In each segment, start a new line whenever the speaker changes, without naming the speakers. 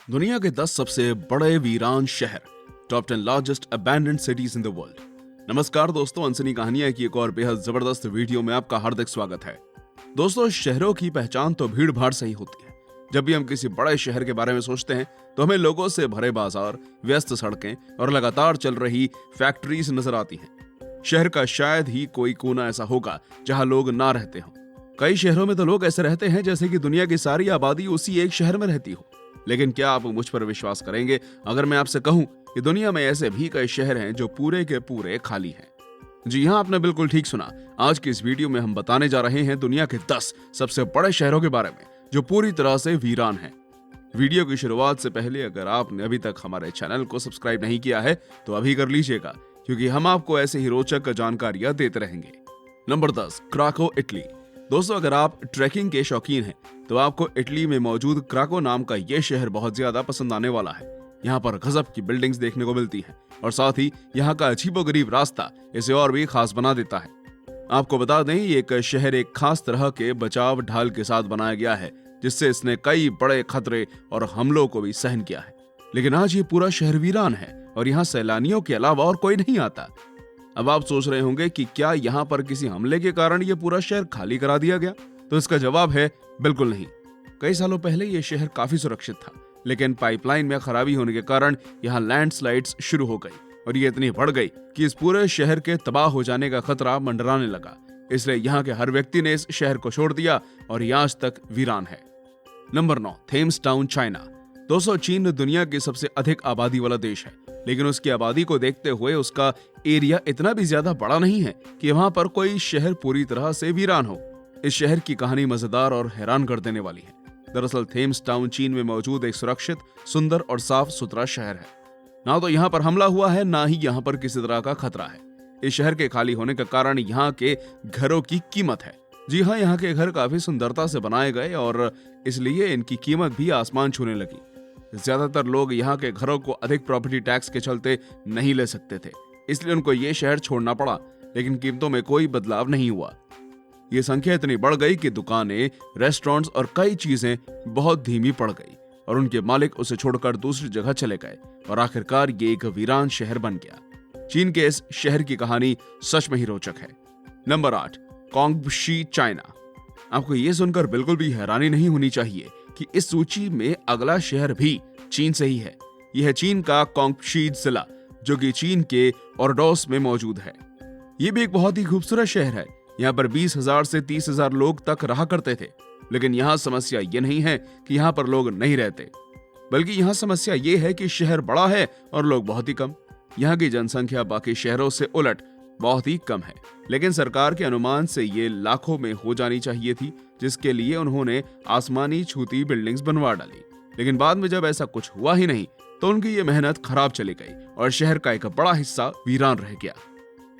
दुनिया के 10 सबसे बड़े वीरान शहर, top 10 largest abandoned cities in the world. नमस्कार दोस्तों, अनसनी कहानियां की एक और बेहद जबरदस्त वीडियो में आपका हार्दिक स्वागत है। दोस्तों, शहरों की पहचान तो भीड़ भाड़ से ही होती है। जब भी हम किसी बड़े शहर के बारे में सोचते हैं तो हमें लोगों से भरे बाजार, व्यस्त सड़कें और लगातार चल रही फैक्ट्रीज नजर आती हैं। शहर का शायद ही कोई कोना ऐसा होगा जहां लोग ना रहते हों। कई शहरों में तो लोग ऐसे रहते हैं जैसे कि दुनिया की सारी आबादी उसी एक शहर में रहती हो। लेकिन क्या आप मुझ पर विश्वास करेंगे अगर मैं आपसे कहूं कि दुनिया में ऐसे भी कई शहर हैं जो पूरे के पूरे खाली हैं? जी हां, आपने बिल्कुल ठीक सुना। आज की इस वीडियो में हम बताने जा रहे हैं दुनिया के 10 सबसे बड़े शहरों के बारे में जो पूरी तरह से वीरान हैं। वीडियो की शुरुआत से पहले अगर आपने अभी तक हमारे चैनल को सब्सक्राइब नहीं किया है तो अभी कर लीजिएगा, क्योंकि हम आपको ऐसे ही रोचक जानकारियां देते रहेंगे। Number 10, Krakow, Italy. दोस्तों, अगर आप ट्रैकिंग के शौकीन हैं तो आपको इटली में मौजूद क्राको नाम का यह शहर बहुत ज्यादा पसंद आने वाला है। यहाँ पर गजब की बिल्डिंग्स देखने को मिलती हैं और साथ ही यहाँ का अजीबोगरीब रास्ता इसे और भी खास बना देता है। आपको बता दें, ये एक शहर एक खास तरह के बचाव ढाल के साथ बनाया गया है, जिससे इसने कई बड़े खतरे और हमलों को भी सहन किया है। लेकिन आज ये पूरा शहर वीरान है और यहाँ सैलानियों के अलावा और कोई नहीं आता। अब आप सोच रहे होंगे कि क्या यहाँ पर किसी हमले के कारण ये पूरा शहर खाली करा दिया गया? तो इसका जवाब है बिल्कुल नहीं। कई सालों पहले ये शहर काफी सुरक्षित था, लेकिन पाइपलाइन में खराबी होने के कारण यहाँ लैंडस्लाइड्स शुरू हो गई और ये इतनी बढ़ गई कि इस पूरे शहर के तबाह हो जाने का खतरा मंडराने लगा। इसलिए यहाँ के हर व्यक्ति ने इस शहर को छोड़ दिया और ये आज तक वीरान है। Number 9, Thames town, China. दोस्तों, चीन दुनिया की सबसे अधिक आबादी वाला देश है, लेकिन उसकी आबादी को देखते हुए उसका एरिया इतना भी ज्यादा बड़ा नहीं है कि वहां पर कोई शहर पूरी तरह से वीरान हो। इस शहर की कहानी मजेदार और हैरान कर देने वाली है। दरअसल थेम्स टाउन चीन में मौजूद एक सुरक्षित, सुंदर और साफ सुथरा शहर है। ना तो यहाँ पर हमला हुआ है, ना ही यहाँ पर किसी तरह का खतरा है। इस शहर के खाली होने का कारण यहाँ के घरों की कीमत है। जी हाँ, यहाँ के घर काफी सुंदरता से बनाए गए और इसलिए इनकी कीमत भी आसमान छूने लगी। ज्यादातर लोग यहाँ के घरों को अधिक प्रॉपर्टी टैक्स के चलते नहीं ले सकते थे, इसलिए उनको ये शहर छोड़ना पड़ा। लेकिन कीमतों में कोई बदलाव नहीं हुआ। ये संख्या इतनी बढ़ गई कि दुकानें, रेस्टोरेंट्स और कई चीजें बहुत धीमी पड़ गई और उनके मालिक उसे छोड़कर दूसरी जगह चले गए और आखिरकार ये एक वीरान शहर बन गया। चीन के इस शहर की कहानी सच में ही रोचक है। नंबर 8, कॉन्गशी, चाइना। आपको ये सुनकर बिल्कुल भी हैरानी नहीं होनी चाहिए कि इस सूची में अगला शहर भी चीन से ही है। यह है चीन का कॉन्गशी जिला, जो कि चीन के ओरडोस में मौजूद है। ये भी एक बहुत ही खूबसूरत शहर है। यहाँ पर 20,000 से 30,000 लोग तक रहा करते थे। लेकिन यहाँ समस्या ये नहीं है कि यहाँ पर लोग नहीं रहते, बल्कि यहाँ समस्या ये है कि शहर बड़ा है और लोग बहुत ही कम। यहाँ की जनसंख्या बाकी शहरों से उलट बहुत ही कम है, लेकिन सरकार के अनुमान से ये लाखों में हो जानी चाहिए थी, जिसके लिए उन्होंने आसमानी छूती बिल्डिंग्स बनवा डाली। लेकिन बाद में जब ऐसा कुछ हुआ ही नहीं तो उनकी ये मेहनत खराब चली गई और शहर का एक बड़ा हिस्सा वीरान रह गया।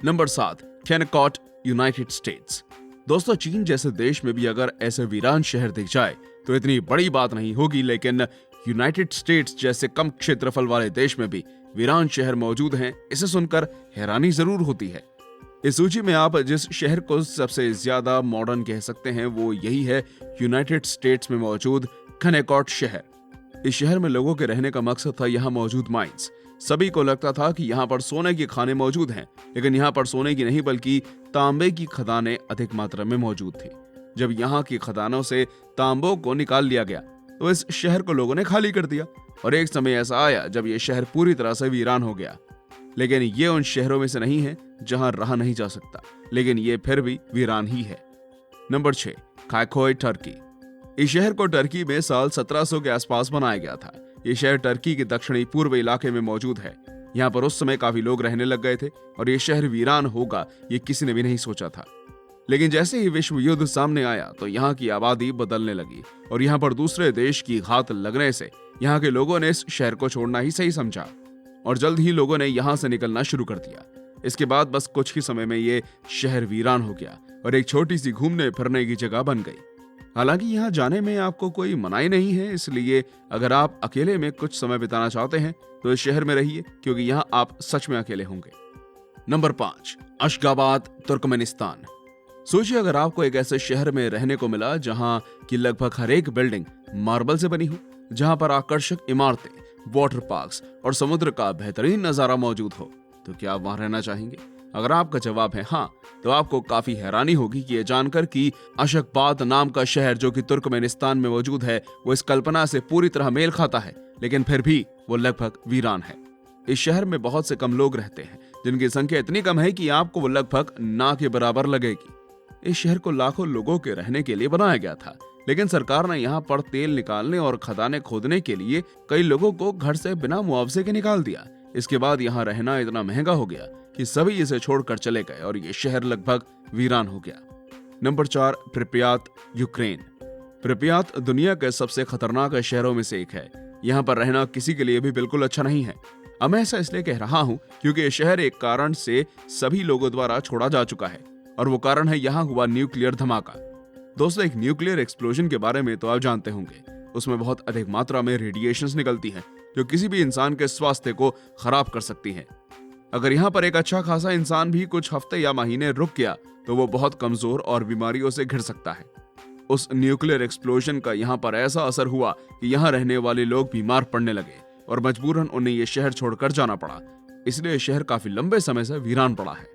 Number 7, Kennecott, United States. दोस्तों, चीन जैसे देश में भी अगर ऐसे वीरान शहर दिख जाए तो इतनी बड़ी बात नहीं होगी, लेकिन यूनाइटेड स्टेट्स जैसे कम क्षेत्रफल वाले देश में भी वीरान शहर मौजूद हैं, इसे सुनकर हैरानी जरूर होती है। इस सूची में आप जिस शहर को सबसे ज्यादा मॉडर्न कह सकते हैं वो यही है, यूनाइटेड स्टेट्स में मौजूद केनेकॉट शहर। इस शहर में लोगों के रहने का मकसद था यहाँ मौजूद माइंस। सभी को लगता था कि यहाँ पर सोने की खानें मौजूद हैं, लेकिन यहाँ पर सोने की नहीं बल्कि तांबे की खदानें अधिक मात्रा में मौजूद थी। जब यहाँ की खदानों से तांबों को निकाल लिया गया तो इस शहर को लोगों ने खाली कर दिया और एक समय ऐसा आया जब यह शहर पूरी तरह से वीरान हो गया। लेकिन ये उन शहरों में से नहीं है जहां रहा नहीं जा सकता, लेकिन ये फिर भी वीरान ही है। Number 6, Kayakoy, Turkey. इस शहर को टर्की में साल 1700 के आसपास बनाया गया था। ये शहर टर्की के दक्षिणी पूर्व इलाके में मौजूद है। यहाँ पर उस समय काफी लोग रहने लग गए थे और ये शहर वीरान होगा ये किसी ने भी नहीं सोचा था। लेकिन जैसे ही विश्व युद्ध सामने आया तो यहाँ की आबादी बदलने लगी और यहाँ पर दूसरे देश की घात लगने से यहाँ के लोगों ने इस शहर को छोड़ना ही सही समझा और जल्द ही लोगों ने यहाँ से निकलना शुरू कर दिया। इसके बाद बस कुछ ही समय में ये शहर वीरान हो गया और एक छोटी सी घूमने फिरने की जगह बन गई। हालांकि यहाँ जाने में आपको कोई मनाही नहीं है, इसलिए अगर आप अकेले में कुछ समय बिताना चाहते हैं तो इस शहर में रहिए, क्योंकि यहाँ आप सच में अकेले होंगे। Number 5, Ashgabat, Turkmenistan. सोचिए अगर आपको एक ऐसे शहर में रहने को मिला जहाँ की लगभग हर एक बिल्डिंग मार्बल से बनी हो जहां पर आकर्षक इमारतें, वाटर पार्क्स और समुद्र का बेहतरीन नजारा मौजूद हो, तो क्या आप वहां रहना चाहेंगे? अगर आपका जवाब है हाँ, तो आपको काफी हैरानी होगी कि ये जानकर कि अशखबाद नाम का शहर जो कि तुर्कमेनिस्तान में मौजूद है, वो इस कल्पना से पूरी तरह मेल खाता है, लेकिन फिर भी वो लगभग वीरान है। इस शहर में बहुत से कम लोग रहते हैं, जिनकी संख्या इतनी कम है कि आपको वो लगभग ना के बराबर लगेगी। इस शहर को लाखों लोगों के रहने के लिए बनाया गया था, लेकिन सरकार ने यहाँ पर तेल निकालने और खदानें खोदने के लिए कई लोगों को घर से बिना मुआवजे के निकाल दिया। इसके बाद यहाँ रहना इतना महंगा हो गया कि सभी इसे छोड़कर चले गए और ये शहर लगभग वीरान हो गया। Number 4, प्रिप्यात, Ukraine. प्रिप्यात दुनिया के सबसे खतरनाक शहरों में से एक है। यहाँ पर रहना किसी के लिए भी बिल्कुल अच्छा नहीं है। अब मैं ऐसा इसलिए कह रहा हूँ क्योंकि ये शहर एक कारण से सभी लोगों द्वारा छोड़ा जा चुका है, और वो कारण है यहाँ हुआ न्यूक्लियर धमाका। दोस्तों, एक न्यूक्लियर एक्सप्लोजन के बारे में तो आप जानते होंगे। उसमें बहुत अधिक मात्रा में रेडिएशंस निकलती हैं, जो किसी भी इंसान के स्वास्थ्य को खराब कर सकती हैं। अगर यहाँ पर एक अच्छा खासा इंसान भी कुछ हफ्ते या महीने रुक गया, तो वो बहुत कमजोर और बीमारियों से घिर सकता है। उस न्यूक्लियर एक्सप्लोजन का यहाँ पर ऐसा असर हुआ कि यहाँ रहने वाले लोग बीमार पड़ने लगे और मजबूरन उन्हें ये शहर छोड़कर जाना पड़ा। इसलिए शहर काफी लंबे समय से वीरान पड़ा है।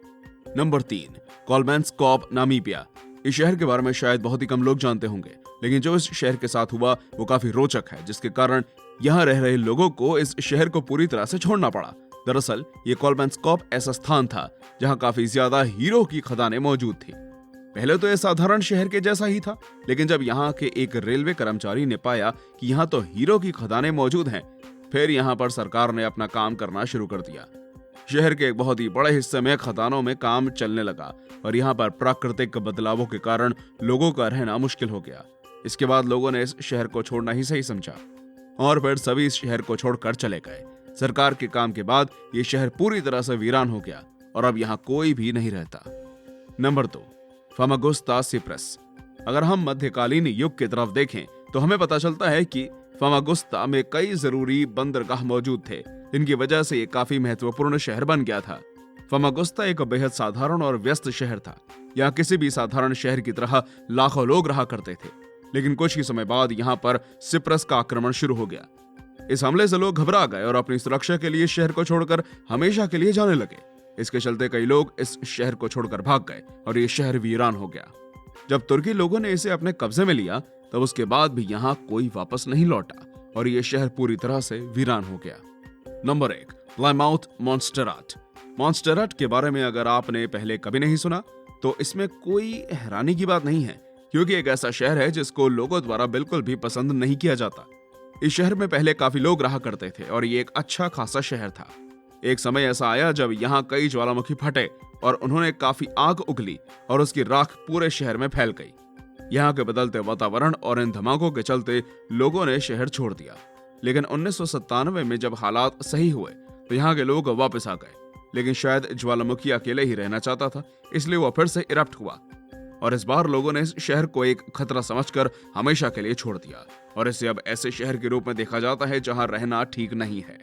Number 3, Kolmanskop, Namibia. इस शहर के बारे में शायद बहुत ही कम लोग जानते होंगे, लेकिन जो इस शहर के साथ हुआ वो काफी रोचक है, जिसके कारण यहाँ रह रहे लोगों को इस शहर को पूरी तरह से छोड़ना पड़ा। दरअसल ये कोलमेंस्कॉप ऐसा स्थान था जहाँ काफी ज्यादा हीरो की खदानें मौजूद थी। पहले तो यह साधारण शहर के जैसा ही था, लेकिन जब यहाँ के एक रेलवे कर्मचारी ने पाया कि यहाँ तो हीरो की खदानें मौजूद हैं, फिर यहाँ पर सरकार ने अपना काम करना शुरू कर दिया। शहर के एक बहुत ही बड़े हिस्से में खदानों में काम चलने लगा और यहाँ पर प्राकृतिक बदलावों के कारण लोगों का रहना मुश्किल हो गया। इसके बाद लोगों ने इस शहर को छोड़ना ही सही समझा और फिर सभी इस शहर को छोड़कर चले गए। सरकार के काम के बाद ये शहर पूरी तरह से वीरान हो गया और अब यहाँ कोई भी नहीं रहता। Number 2, Famagusta, Cyprus. अगर हम मध्यकालीन युग की तरफ देखें तो हमें पता चलता है कि फमागुस्ता में कई जरूरी बंदरगाह मौजूद थे, जिनकी वजह से ये काफी महत्वपूर्ण शहर बन गया था। फमागुस्ता एक बेहद साधारण और व्यस्त शहर था। यहाँ किसी भी साधारण शहर की तरह लाखों लोग रहा करते थे, लेकिन कुछ ही समय बाद यहाँ पर सिप्रस का आक्रमण शुरू हो गया। इस हमले से लोग घबरा गए और अपनी सुरक्षा के लिए शहर को छोड़कर हमेशा के लिए जाने लगे। इसके चलते कई लोग इस शहर को छोड़कर भाग गए और ये शहर वीरान हो गया। जब तुर्की लोगों ने इसे अपने कब्जे में लिया, तब उसके बाद भी यहाँ कोई वापस नहीं लौटा और ये शहर पूरी तरह से वीरान हो गया। Number 1, Plymouth, मॉन्स्टेराट। मॉन्स्टेराट के बारे में अगर आपने पहले कभी नहीं सुना तो इसमें कोई हैरानी की बात नहीं है, क्योंकि एक ऐसा शहर है जिसको लोगों द्वारा बिल्कुल भी पसंद नहीं किया जाता। इस शहर में पहले काफी लोग रहा करते थे और ये एक अच्छा खासा शहर था। एक समय ऐसा आया जब यहाँ कई ज्वालामुखी फटे और उन्होंने काफी आग उगली और उसकी राख पूरे शहर में फैल गई। यहाँ के बदलते वातावरण और इन धमाकों के चलते लोगों ने शहर छोड़ दिया, लेकिन 1997 में जब हालात सही हुए तो यहाँ के लोग वापस आ गए। लेकिन शायद ज्वालामुखी अकेले ही रहना चाहता था, इसलिए वो फिर से इरप्ट हुआ और इस बार लोगों ने इस शहर को एक खतरा समझकर हमेशा के लिए छोड़ दिया और इसे अब ऐसे शहर के रूप में देखा जाता है जहां रहना ठीक नहीं है।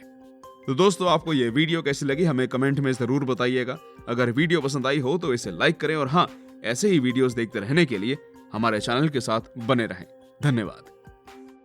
तो दोस्तों, आपको ये वीडियो कैसी लगी हमें कमेंट में जरूर बताइएगा। अगर वीडियो पसंद आई हो तो इसे लाइक करें और हाँ, ऐसे ही वीडियोस देखते रहने के लिए हमारे चैनल के साथ बने रहें। धन्यवाद।